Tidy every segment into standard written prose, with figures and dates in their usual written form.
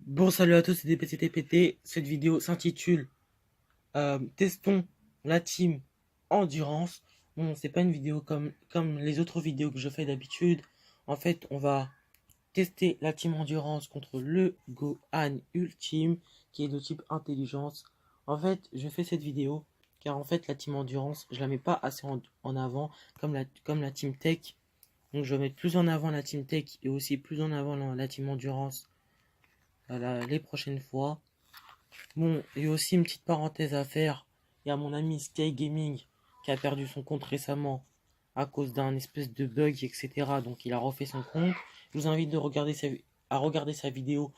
Bon, salut à tous, c'est DPCTPT. Cette vidéo s'intitule Testons la team Endurance. Bon, c'est pas une vidéo comme les autres vidéos que je fais d'habitude. En fait, on va tester la team Endurance contre le Gohan Ultime, qui est de type Intelligence. En fait, je fais cette vidéo car en fait, la team Endurance, je la mets pas assez en avant comme la team Tech. Donc, je vais mettre plus en avant la team Tech et aussi plus en avant la team Endurance les prochaines fois. Bon, il y a aussi une petite parenthèse à faire. Il y a mon ami Sky Gaming qui a perdu son compte récemment à cause d'un espèce de bug, etc. Donc il a refait son compte. Je vous invite à regarder sa vidéo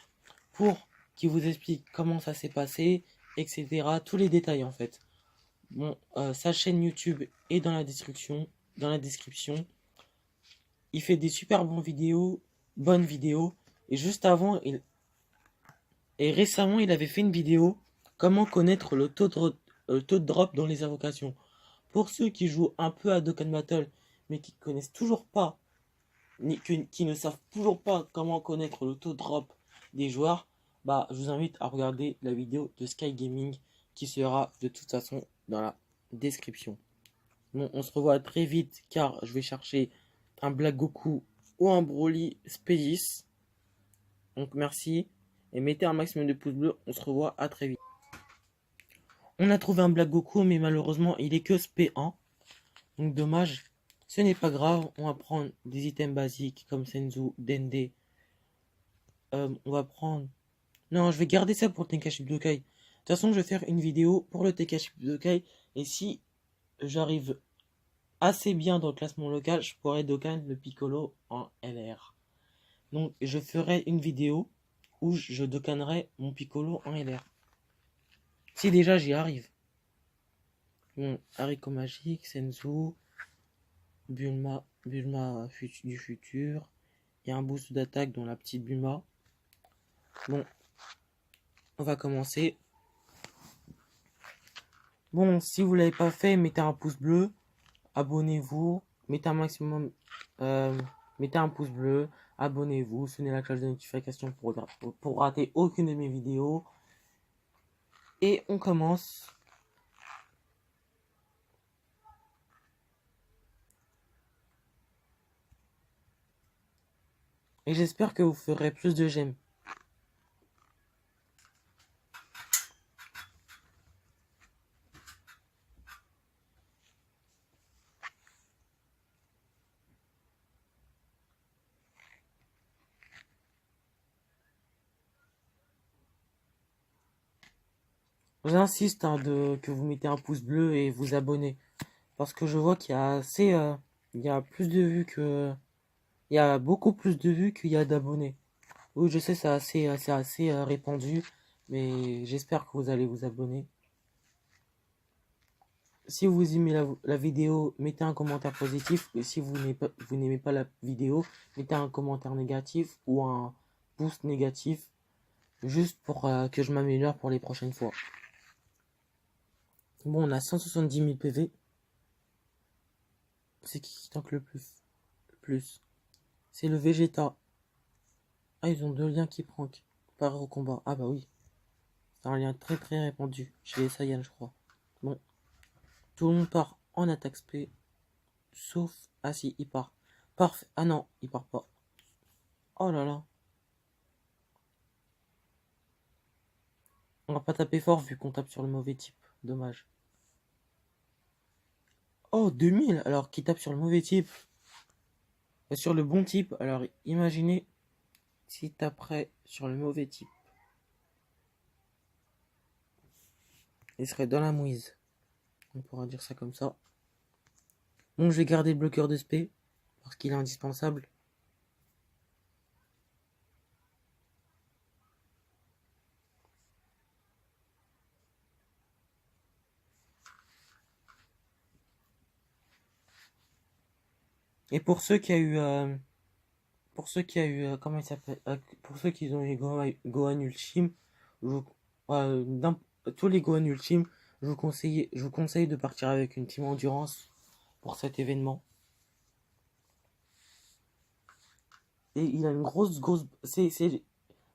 pour qu'il vous explique comment ça s'est passé, etc. Tous les détails en fait. Bon, sa chaîne YouTube est dans la description. Dans la description. Il fait des super bonnes vidéos. Et juste avant, et récemment, il avait fait une vidéo comment connaître le taux de drop dans les invocations. Pour ceux qui jouent un peu à Dokkan Battle, mais qui connaissent toujours pas, qui ne savent toujours pas comment connaître le taux de drop des joueurs, bah, je vous invite à regarder la vidéo de Sky Gaming qui sera de toute façon dans la description. Bon, on se revoit très vite car je vais chercher un Black Goku ou un Broly Spédis. Donc merci et mettez un maximum de pouces bleus. On se revoit à très vite. On a trouvé un Black Goku, mais malheureusement il est que SP1. Donc dommage. Ce n'est pas grave. On va prendre des items basiques comme Senzu, Dende. On va prendre. Non, je vais garder ça pour le Tenkaichi Budokai. De toute façon, je vais faire une vidéo pour le Tenkaichi Budokai. Et si j'arrive assez bien dans le classement local, je pourrais Dokkan le Piccolo en LR. Donc je ferai une vidéo où je Dokkanerai mon Piccolo en LR. Si déjà j'y arrive. Bon, haricot magique, Senzu, Bulma du futur. Il y a un boost d'attaque dans la petite Bulma. Bon, on va commencer. Bon, si vous l'avez pas fait, mettez un pouce bleu. Abonnez-vous. Mettez un maximum. Mettez un pouce bleu. Abonnez-vous. Sonnez la cloche de notification pour rater aucune de mes vidéos. Et on commence. Et j'espère que vous ferez plus de j'aime. J'insiste que vous mettez un pouce bleu et vous abonnez. Parce que je vois qu'il y a assez. Il y a plus de vues que. Il y a beaucoup plus de vues qu'il y a d'abonnés. Oui, je sais, c'est assez répandu. Mais j'espère que vous allez vous abonner. Si vous aimez la vidéo, mettez un commentaire positif. Et si vous n'aimez pas la vidéo, mettez un commentaire négatif ou un pouce négatif. Juste pour que je m'améliore pour les prochaines fois. Bon, on a 170 000 PV. C'est qui tank le plus? C'est le Vegeta. Ah, ils ont deux liens qui prank. Parer au combat. Ah bah oui. C'est un lien très très répandu. Chez les Saiyans, je crois. Bon. Tout le monde part en attaque spé. Sauf... Ah si, il part. Parfait. Ah non, il part pas. Oh là là. On va pas taper fort vu qu'on tape sur le mauvais type. Dommage. Oh, 2000. Alors, qui tape sur le mauvais type. Sur le bon type. Alors, imaginez si taperait sur le mauvais type. Il serait dans la mouise. On pourra dire ça comme ça. Bon, je vais garder le bloqueur de spé. Parce qu'il est indispensable. Et pour ceux qui a eu... comment il s'appelle pour ceux qui ont eu Gohan Ultime, tous les Gohan Ultime, je vous conseille de partir avec une team endurance pour cet événement. Et il a une grosse...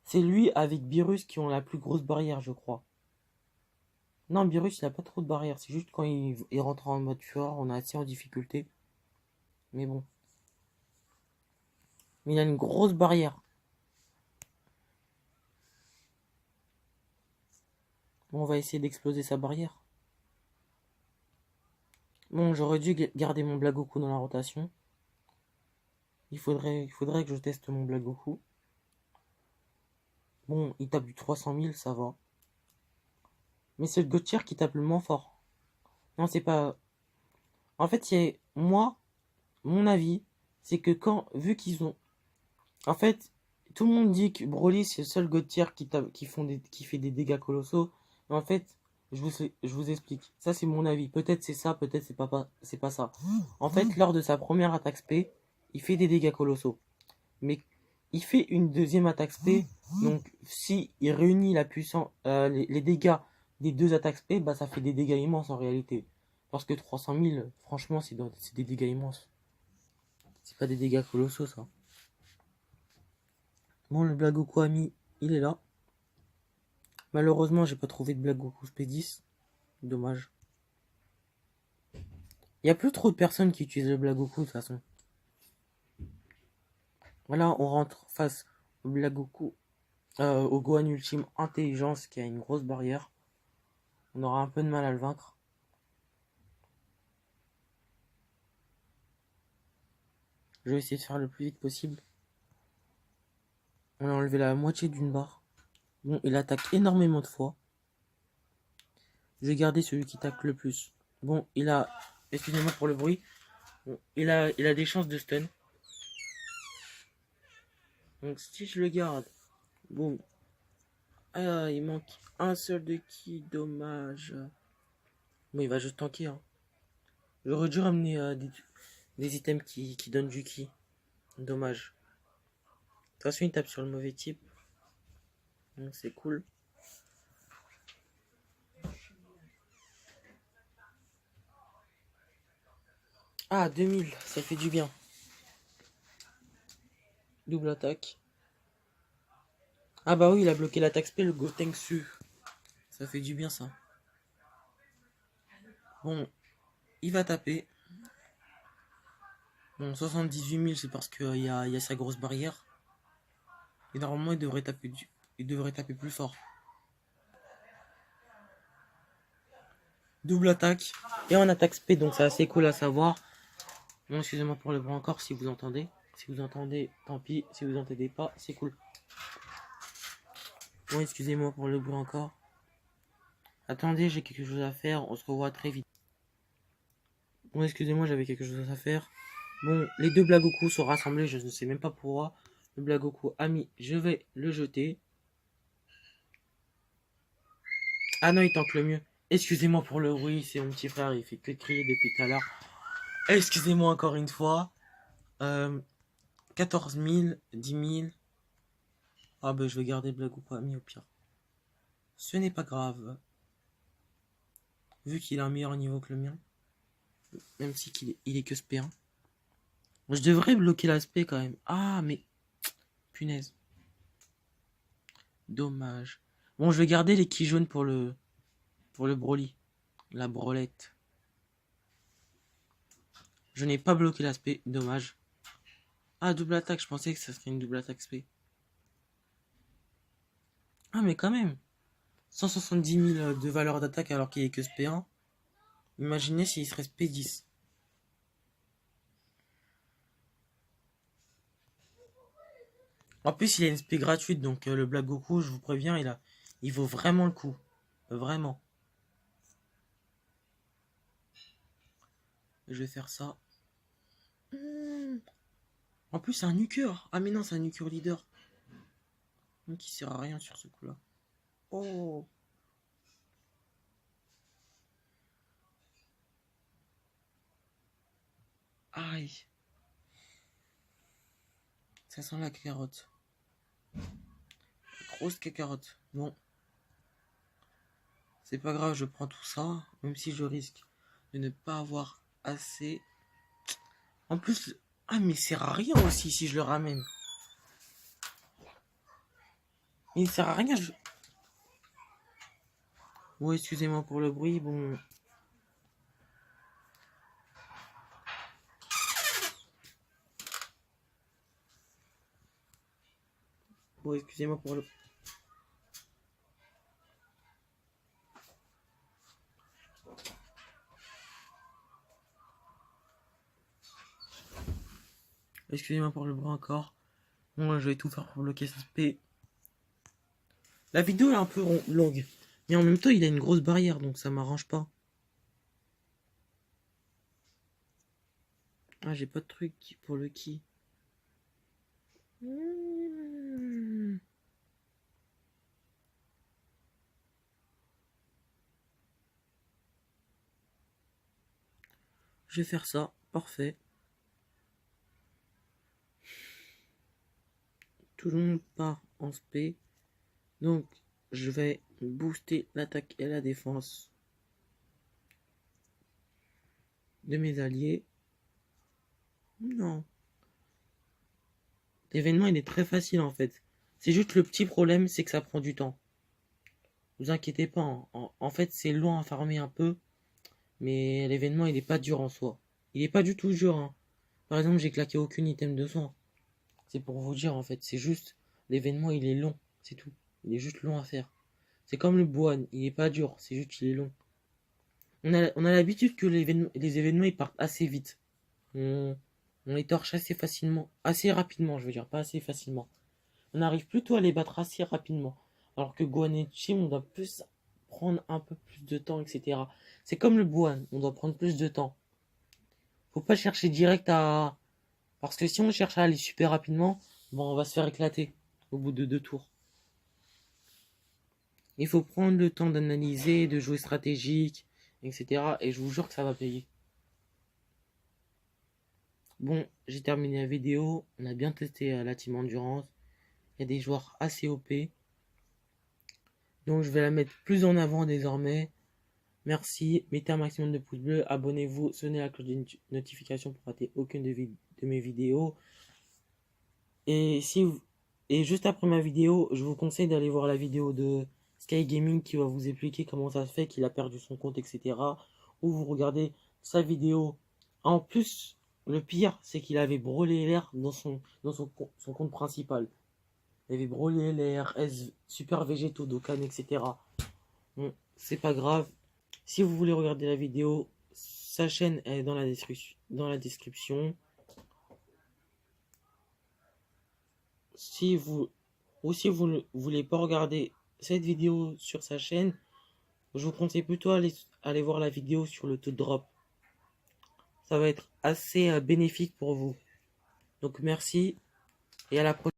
C'est lui avec Beerus qui ont la plus grosse barrière, je crois. Non, Beerus, il a pas trop de barrière. C'est juste quand il rentre en mode fureur, on est assez en difficulté. Mais bon. Mais il a une grosse barrière. Bon, on va essayer d'exploser sa barrière. Bon, j'aurais dû garder mon Blagoku dans la rotation. Il faudrait que je teste mon Blagoku. Bon, il tape du 300 000, ça va. Mais c'est le Gauthier qui tape le moins fort. Non, c'est pas... En fait, moi, mon avis, c'est que vu qu'ils ont... En fait, tout le monde dit que Broly, c'est le seul Gauthier qui fait des dégâts colossaux. Mais en fait, je vous explique. Ça, c'est mon avis. Peut-être c'est ça, peut-être c'est pas ça. En fait, lors de sa première attaque spé, il fait des dégâts colossaux. Mais il fait une deuxième attaque spé. Donc, si il réunit la puissance, les dégâts des deux attaques spé, bah ça fait des dégâts immenses en réalité. Parce que 300 000, franchement, c'est des dégâts immenses. C'est pas des dégâts colossaux, ça. Bon, le Blagoku ami, il est là. Malheureusement, j'ai pas trouvé de Blagoku SP10. Dommage. Il y a plus trop de personnes qui utilisent le Blagoku de toute façon. Voilà, on rentre face au Blagoku, au Gohan Ultime Intelligence qui a une grosse barrière. On aura un peu de mal à le vaincre. Je vais essayer de faire le plus vite possible. On a enlevé la moitié d'une barre. Bon, il attaque énormément de fois. Je vais garder celui qui attaque le plus. Bon, il a... Excusez-moi pour le bruit. Bon, il a des chances de stun. Donc si je le garde... Bon. Ah, il manque un seul de ki. Dommage. Bon, il va juste tanker. Hein. J'aurais dû ramener des items qui donnent du ki. Dommage. De toute façon, il tape sur le mauvais type. Donc c'est cool. Ah, 2000, ça fait du bien. Double attaque. Ah bah oui, il a bloqué l'attaque spé, le Gotenks. Ça fait du bien ça. Bon, il va taper. Bon, 78 000, c'est parce qu'il y a sa grosse barrière. Et normalement, il devrait taper plus fort. Double attaque. Et en attaque spé, donc c'est assez cool à savoir. Bon, excusez-moi pour le bruit encore si vous entendez. Si vous entendez, tant pis. Si vous entendez pas, c'est cool. Bon, excusez-moi pour le bruit encore. Attendez, j'ai quelque chose à faire. On se revoit très vite. Bon, excusez-moi, j'avais quelque chose à faire. Bon, les deux Blagoku sont rassemblés. Je ne sais même pas pourquoi. Le Blagoku ami, je vais le jeter. Ah non, il tente le mieux. Excusez-moi pour le bruit, c'est mon petit frère, il fait que crier depuis tout à l'heure. Excusez-moi encore une fois. 14 000, 10 000. Ah ben je vais garder le Blagoku ami au pire. Ce n'est pas grave. Vu qu'il a un meilleur niveau que le mien. Même si il est que SP1. Je devrais bloquer l'aspect quand même. Ah mais... Punaise. Dommage. Bon, je vais garder les quilles jaunes pour le Broly. La brolette. Je n'ai pas bloqué l'aspect. Dommage. Ah, double attaque. Je pensais que ça serait une double attaque SP. Ah, mais quand même. 170 000 de valeur d'attaque alors qu'il est que SP1. Imaginez s'il serait SP10. En plus, il a une SP gratuite. Donc, le Black Goku, je vous préviens, il vaut vraiment le coup. Vraiment. Je vais faire ça. En plus, c'est un nuqueur. Ah, mais non, c'est un nuqueur leader. Donc, il sert à rien sur ce coup-là. Oh. Aïe. Ça sent la carotte. Grosse carotte. Bon. C'est pas grave, je prends tout ça. Même si je risque de ne pas avoir assez. En plus. Ah, mais c'est à rien aussi si je le ramène. Il sert à rien. Bon, excusez-moi pour le bruit. Bon. Bon, excusez-moi pour le... Excusez-moi pour le bruit encore. Bon, là, je vais tout faire pour bloquer cette paix. La vidéo est un peu longue. Mais en même temps, il a une grosse barrière, donc ça m'arrange pas. Ah, j'ai pas de truc pour le qui. Je vais faire ça. Parfait. Tout le monde part en spé. Donc, je vais booster l'attaque et la défense de mes alliés. Non. L'événement, il est très facile en fait. C'est juste le petit problème, c'est que ça prend du temps. Vous inquiétez pas. En fait, c'est long à farmer un peu. Mais l'événement, il est pas dur en soi. Il est pas du tout dur. Hein. Par exemple, j'ai claqué aucun item de soin. C'est pour vous dire en fait. C'est juste, l'événement, il est long. C'est tout. Il est juste long à faire. C'est comme le Boan. Il est pas dur. C'est juste qu'il est long. On a l'habitude que les événements, ils partent assez vite. On les torche assez facilement. Assez rapidement, je veux dire. Pas assez facilement. On arrive plutôt à les battre assez rapidement. Alors que Gohan et Chim, on doit plus prendre un peu plus de temps, etc. C'est comme le Boan, on doit prendre plus de temps. Faut pas chercher direct à... Parce que si on cherche à aller super rapidement, bon, on va se faire éclater au bout de 2 tours. Il faut prendre le temps d'analyser, de jouer stratégique, etc. Et je vous jure que ça va payer. Bon, j'ai terminé la vidéo. On a bien testé la team endurance. Il y a des joueurs assez OP. Donc je vais la mettre plus en avant désormais. Merci, mettez un maximum de pouces bleus, abonnez-vous, sonnez la cloche de notification pour rater aucune de mes vidéos. Et juste après ma vidéo, je vous conseille d'aller voir la vidéo de Sky Gaming qui va vous expliquer comment ça se fait qu'il a perdu son compte, etc. Ou vous regardez sa vidéo. En plus, le pire, c'est qu'il avait brûlé l'air dans son compte principal. Il avait brûlé l'air, Super Végétaux, Dokkan, etc. Bon, c'est pas grave. Si vous voulez regarder la vidéo, sa chaîne est dans la description. Si vous ne voulez pas regarder cette vidéo sur sa chaîne, je vous conseille plutôt aller voir la vidéo sur le taux de drop. Ça va être assez bénéfique pour vous. Donc merci et à la prochaine.